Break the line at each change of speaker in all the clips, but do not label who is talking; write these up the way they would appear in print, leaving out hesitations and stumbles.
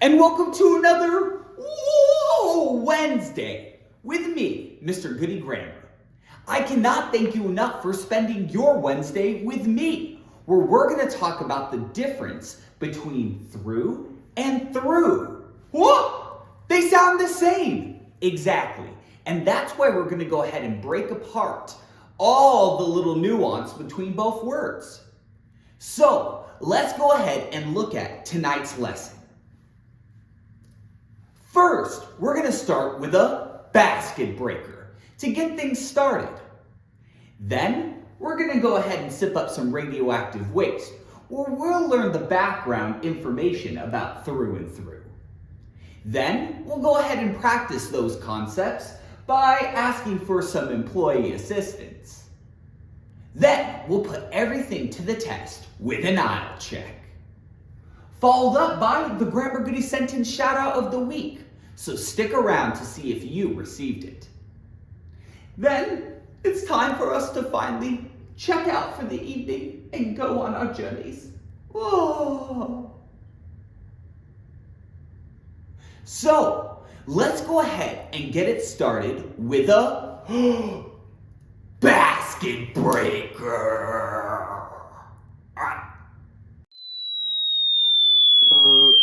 and welcome to another Wednesday with me, Mr. Goodie Grammar. I cannot thank you enough for spending your Wednesday with me, where we're going to talk about the difference between through and through. What? They sound the same. Exactly. And that's why we're going to go ahead and break apart all the little nuance between both words. So, let's go ahead and look at tonight's lesson. First, we're going to start with a basket breaker to get things started. Then, we're going to go ahead and sip up some radioactive waste, where we'll learn the background information about through and through. Then, we'll go ahead and practice those concepts by asking for some employee assistance. Then, we'll put everything to the test with an aisle check. Followed up by the Grammar Goodie sentence shout out of the week. So stick around to see if you received it. Then it's time for us to finally check out for the evening and go on our journeys. Whoa. So let's go ahead and get it started with a basket breaker.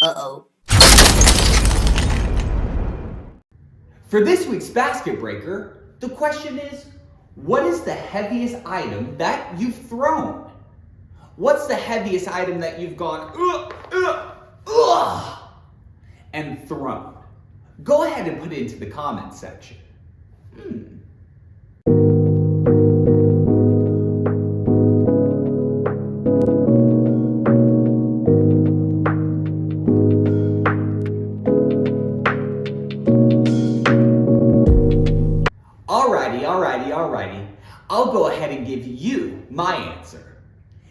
Uh-oh.
For this week's basket breaker, the question is, what is the heaviest item that you've thrown? What's the heaviest item that you've gone, and thrown? Go ahead and put it into the comments section. Alrighty. I'll go ahead and give you my answer.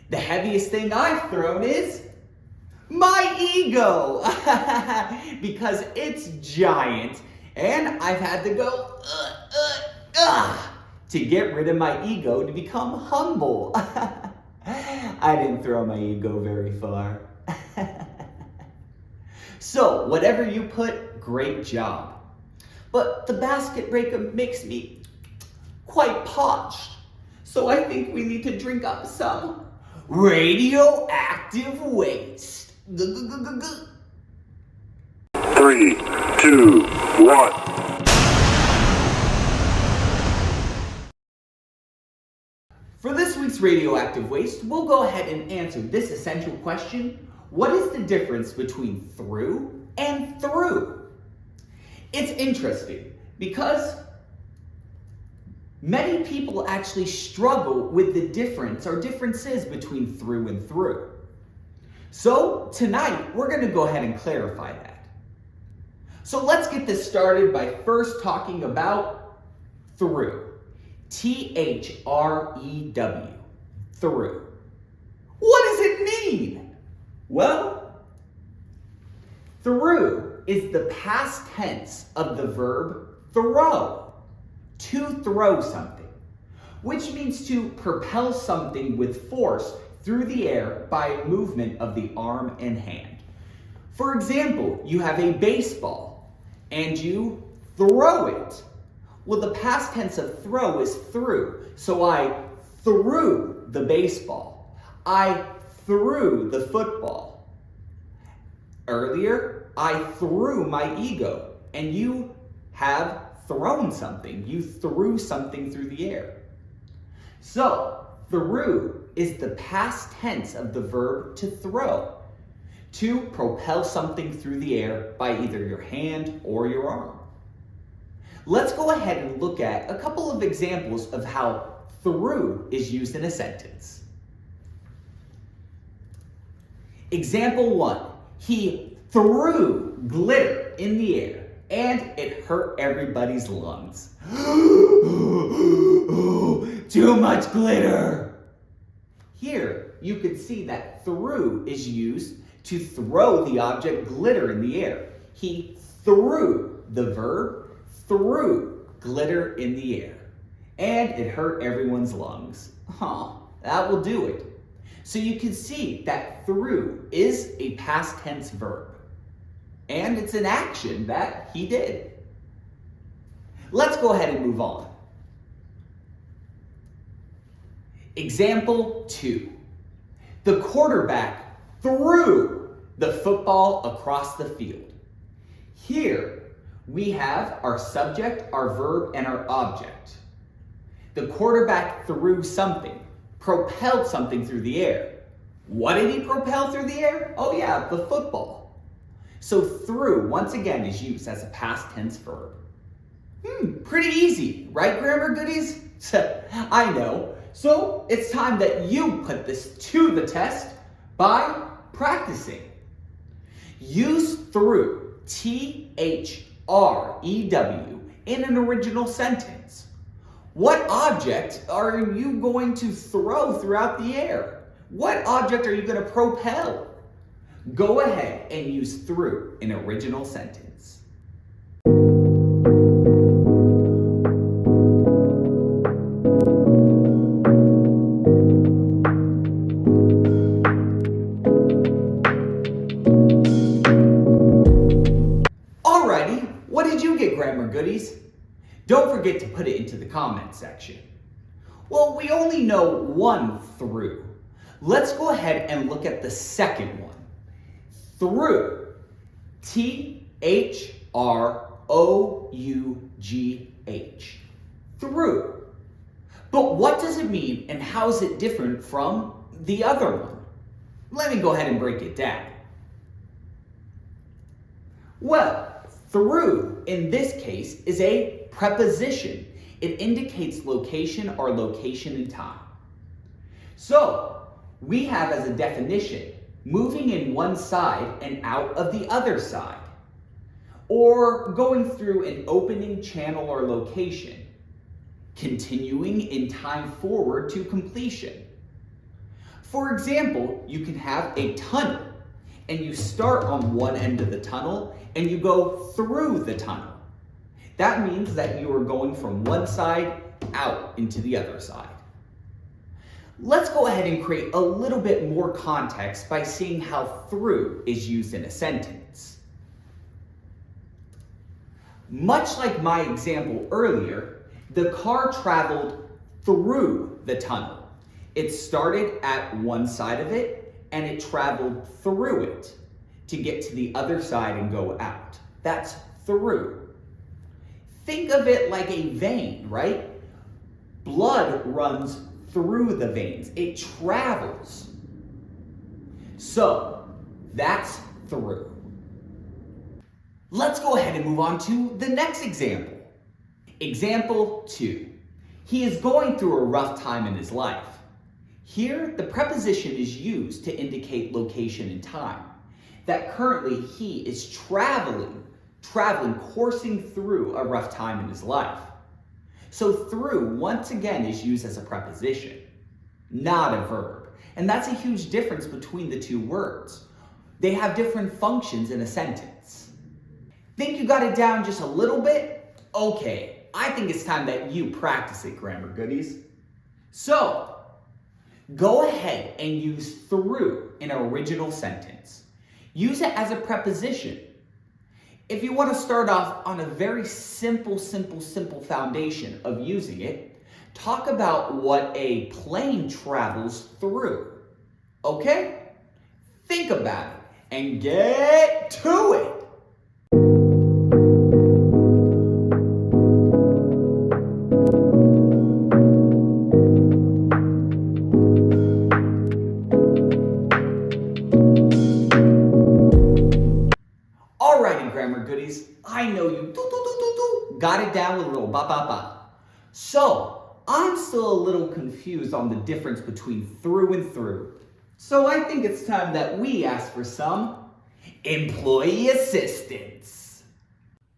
The heaviest thing I've thrown is my ego, because it's giant and I've had to go to get rid of my ego to become humble. I didn't throw my ego very far. So, whatever you put, great job. But the basket breaker makes me quite parched. So I think we need to drink up some radioactive waste.
3, 2, 1.
For this week's radioactive waste, we'll go ahead and answer this essential question. What is the difference between through and through? It's interesting because many people actually struggle with the difference or differences between through and through. So tonight, we're going to go ahead and clarify that. So let's get this started by first talking about through. T-H-R-E-W. Through. What does it mean? Well, through is the past tense of the verb throw. To throw something, which means to propel something with force through the air by movement of the arm and hand. For example, you have a baseball and you throw it. Well, the past tense of throw is through. So I threw the baseball. I threw the football. Earlier, I threw my ego, and you have thrown something. You threw something through the air. So, through is the past tense of the verb to throw, to propel something through the air by either your hand or your arm. Let's go ahead and look at a couple of examples of how through is used in a sentence. Example 1. He threw glitter in the air, and it hurt everybody's lungs. Too much glitter! Here, you could see that through is used to throw the object glitter in the air. He threw, the verb, threw glitter in the air. And it hurt everyone's lungs. That will do it. So you can see that through is a past tense verb. and it's an action that he did. Let's go ahead and move on. Example 2. The quarterback threw the football across the field. Here we have our subject, our verb, and our object. The quarterback threw something, propelled something through the air. What did he propel through the air? Oh yeah, the football. So threw, once again, is used as a past tense verb. Pretty easy, right, grammar goodies? I know. So it's time that you put this to the test by practicing. Use threw, T-H-R-E-W, in an original sentence. What object are you going to throw throughout the air? What object are you going to propel? Go ahead and use through in original sentence. Alrighty, what did you get, grammar goodies? Don't forget to put it into the comment section. Well, we only know one through. Let's go ahead and look at the second one. Through. T-H-R-O-U-G-H. Through. But what does it mean and how is it different from the other one? Let me go ahead and break it down. Well, through in this case is a preposition. It indicates location or location in time. So, we have as a definition, moving in one side and out of the other side, or going through an opening channel or location, continuing in time forward to completion. For example, you can have a tunnel, and you start on one end of the tunnel, and you go through the tunnel. That means that you are going from one side out into the other side. Let's go ahead and create a little bit more context by seeing how through is used in a sentence. Much like my example earlier, the car traveled through the tunnel. It started at one side of it and it traveled through it to get to the other side and go out. That's through. Think of it like a vein, right? Blood runs through the veins. It travels. So, that's through. Let's go ahead and move on to the next example. Example 2. He is going through a rough time in his life. Here, the preposition is used to indicate location and time. That currently he is traveling, coursing through a rough time in his life. So through, once again, is used as a preposition, not a verb. And that's a huge difference between the two words. They have different functions in a sentence. Think you got it down just a little bit? Okay, I think it's time that you practice it, grammar goodies. So, go ahead and use through in an original sentence. Use it as a preposition. If you want to start off on a very simple foundation of using it, talk about what a plane travels through. Okay? Think about it and get to it. Alrighty, grammar goodies, I know you got it down with a little ba-ba-ba. So, I'm still a little confused on the difference between through and through. So I think it's time that we ask for some employee assistance.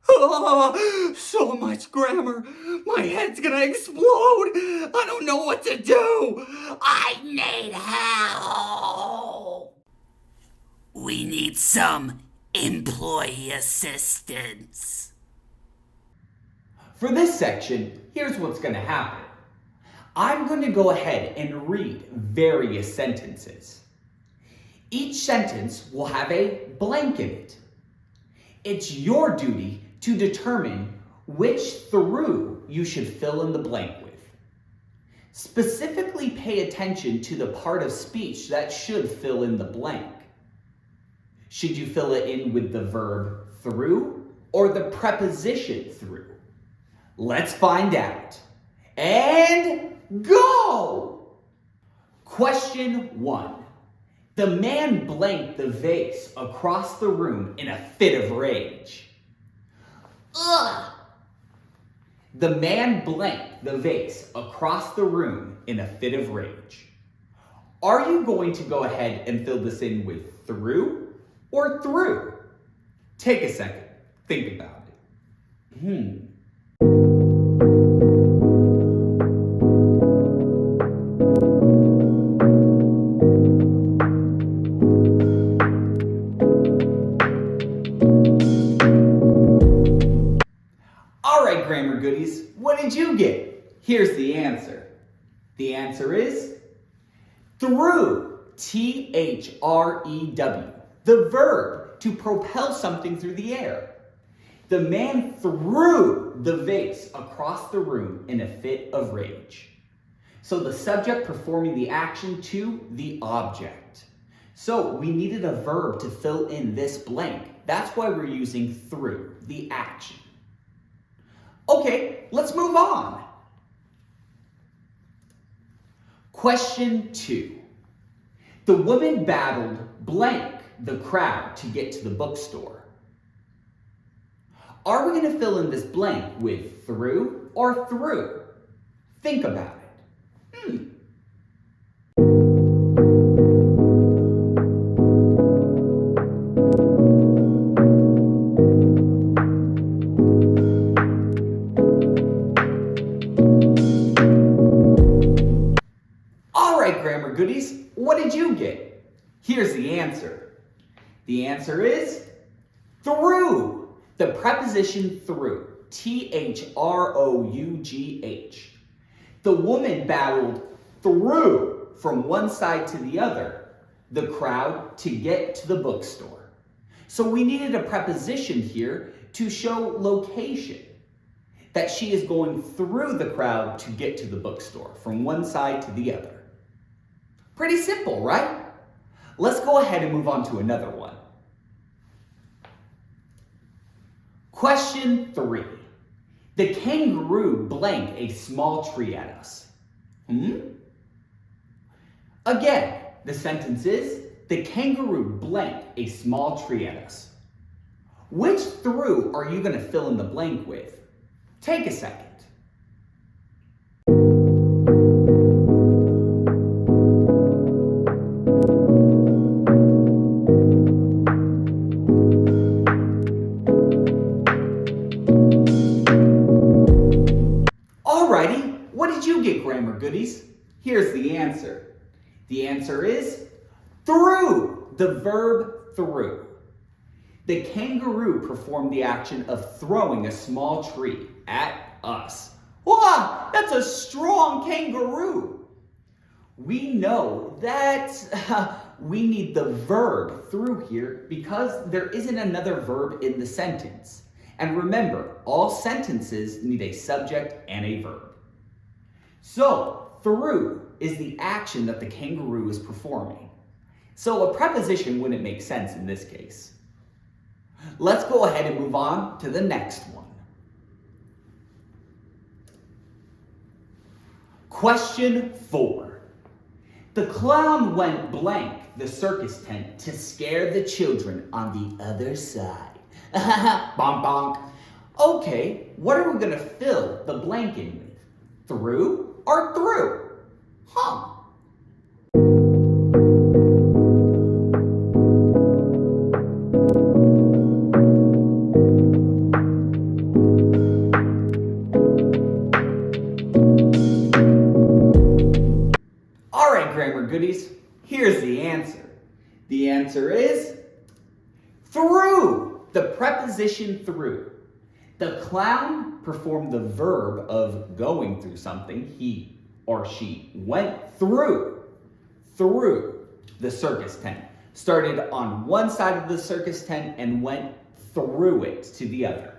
Oh, so much grammar. My head's gonna explode. I don't know what to do. I need help. We need some employee assistance.
For this section, here's what's going to happen. I'm going to go ahead and read various sentences. Each sentence will have a blank in it. It's your duty to determine which through you should fill in the blank with. Specifically pay attention to the part of speech that should fill in the blank. Should you fill it in with the verb through or the preposition through? Let's find out. And go! Question 1. The man blanked the vase across the room in a fit of rage. Ugh! The man blanked the vase across the room in a fit of rage. Are you going to go ahead and fill this in with through or through? Take a second. Think about it. All right, grammar goodies, what did you get? Here's the answer. The answer is through, T-H-R-E-W, the verb to propel something through the air. The man threw the vase across the room in a fit of rage. So the subject performing the action to the object. So we needed a verb to fill in this blank. That's why we're using through, the action. Okay, let's move on. Question 2. The woman battled blank the crowd to get to the bookstore. Are we going to fill in this blank with through or through? Think about it. All right, grammar goodies, what did you get? Here's the answer. The answer is through. The preposition through, T-H-R-O-U-G-H. The woman battled through from one side to the other, the crowd, to get to the bookstore. So we needed a preposition here to show location, that she is going through the crowd to get to the bookstore, from one side to the other. Pretty simple, right? Let's go ahead and move on to another one. Question 3. The kangaroo blanked a small tree at us. Again, the sentence is, the kangaroo blanked a small tree at us. Which through are you going to fill in the blank with? Take a second. Alrighty, what did you get, grammar goodies? Here's the answer. The answer is through, the verb through. The kangaroo performed the action of throwing a small tree at us. Wow, that's a strong kangaroo. We know that we need the verb through here because there isn't another verb in the sentence. And remember, all sentences need a subject and a verb. So, through is the action that the kangaroo is performing. So a preposition wouldn't make sense in this case. Let's go ahead and move on to the next one. Question 4. The clown went blank the circus tent to scare the children on the other side. Bonk bonk. Okay, what are we going to fill the blank in with? Through or through? Alright, grammar goodies, here's the answer. The answer is through. The preposition through. The clown performed the verb of going through something. He or she went through the circus tent. Started on one side of the circus tent and went threw it to the other.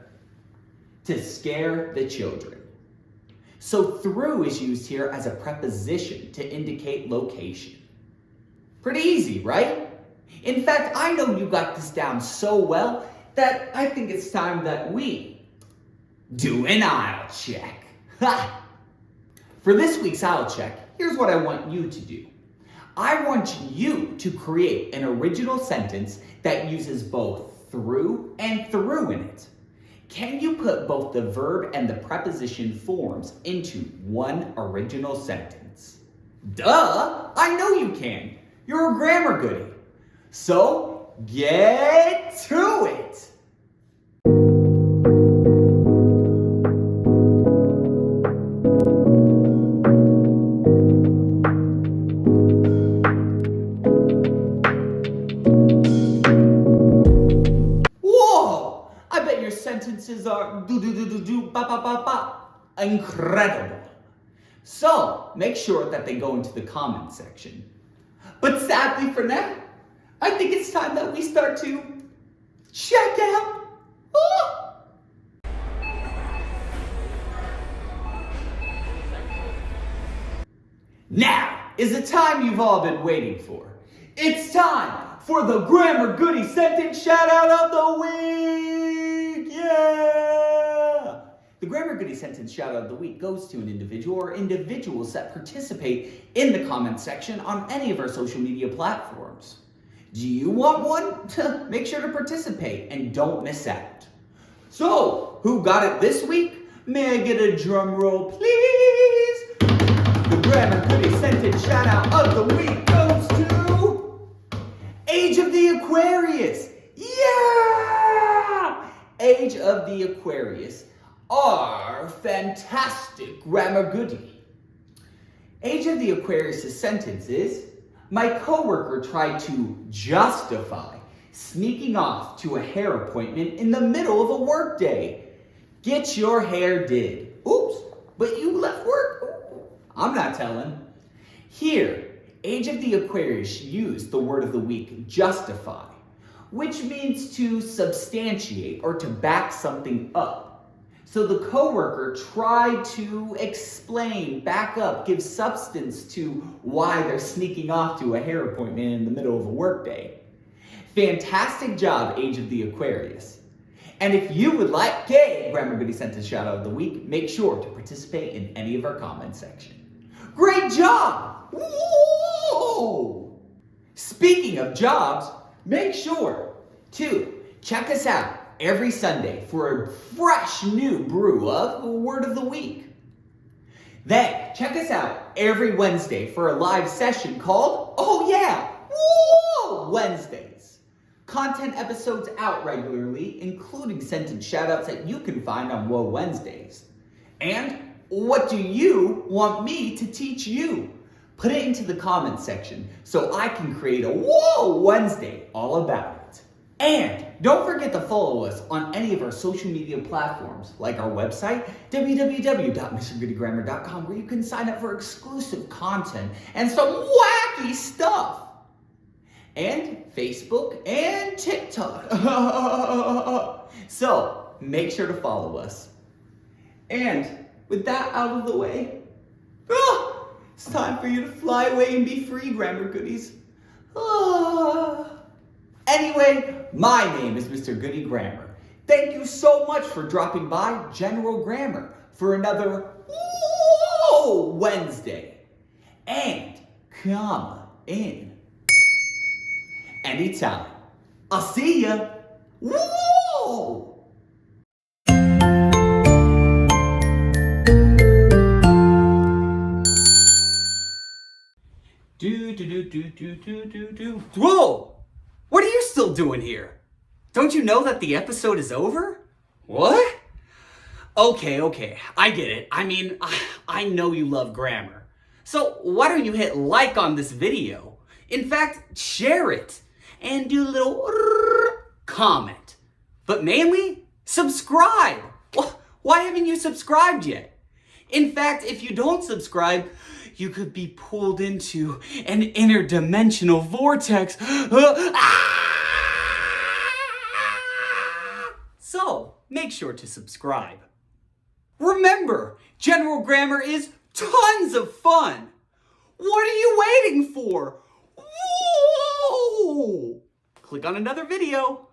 To scare the children. So through is used here as a preposition to indicate location. Pretty easy, right? In fact, I know you got this down so well that I think it's time that we do an aisle check. Ha! For this week's aisle check, here's what I want you to do. I want you to create an original sentence that uses both through and through in it. Can you put both the verb and the preposition forms into one original sentence? Duh! I know you can. You're a grammar goodie. So, get to it! Whoa! I bet your sentences are do-do-do-do-do-ba-ba-ba-ba. Incredible. So, make sure that they go into the comment section. But sadly for now, I think it's time that we start to check out. Oh! Now is the time you've all been waiting for. It's time for the Grammar Goodie Sentence Shout Out of the Week! Yeah! The Grammar Goodie Sentence Shout Out of the Week goes to an individual or individuals that participate in the comment section on any of our social media platforms. Do you want one? Make sure to participate and don't miss out. So, who got it this week? May I get a drum roll, please? The Grammar Goodie Sentence Shout Out of the Week goes to Age of the Aquarius. Yeah! Age of the Aquarius. Our fantastic grammar goodie. Age of the Aquarius' sentence is, my coworker tried to justify sneaking off to a hair appointment in the middle of a workday. Get your hair did. Oops, but you left work? Ooh, I'm not telling. Here, Age of the Aquarius used the word of the week, justify, which means to substantiate or to back something up. So the coworker tried to explain, back up, give substance to why they're sneaking off to a hair appointment in the middle of a workday. Fantastic job, Age of the Aquarius. And if you would like a Grammar Goodie Sentence Shout Out of the Week, make sure to participate in any of our comment section. Great job! Whoa! Speaking of jobs, make sure to check us out every Sunday for a fresh new brew of Word of the Week. Then, check us out every Wednesday for a live session called, oh yeah, Whoa Wednesdays. Content episodes out regularly, including sentence shoutouts that you can find on Whoa Wednesdays. And what do you want me to teach you? Put it into the comments section so I can create a Whoa Wednesday all about it. And don't forget to follow us on any of our social media platforms, like our website, www.mrgoodygrammar.com, where you can sign up for exclusive content and some wacky stuff. And Facebook and TikTok. So, make sure to follow us. And with that out of the way, it's time for you to fly away and be free, grammar goodies. Anyway, my name is Mr. Goodie Grammar. Thank you so much for dropping by General Grammar for another Whoa Wednesday. And come in anytime. I'll see ya. Whoa!
Whoa! What are you still doing here? Don't you know that the episode is over? What? Okay, I get it. I mean, I know you love grammar. So why don't you hit like on this video? In fact, share it and do a little comment. But mainly, subscribe. Why haven't you subscribed yet? In fact, if you don't subscribe, you could be pulled into an interdimensional vortex. make sure to subscribe. Remember, general grammar is tons of fun. What are you waiting for? Whoa! Click on another video.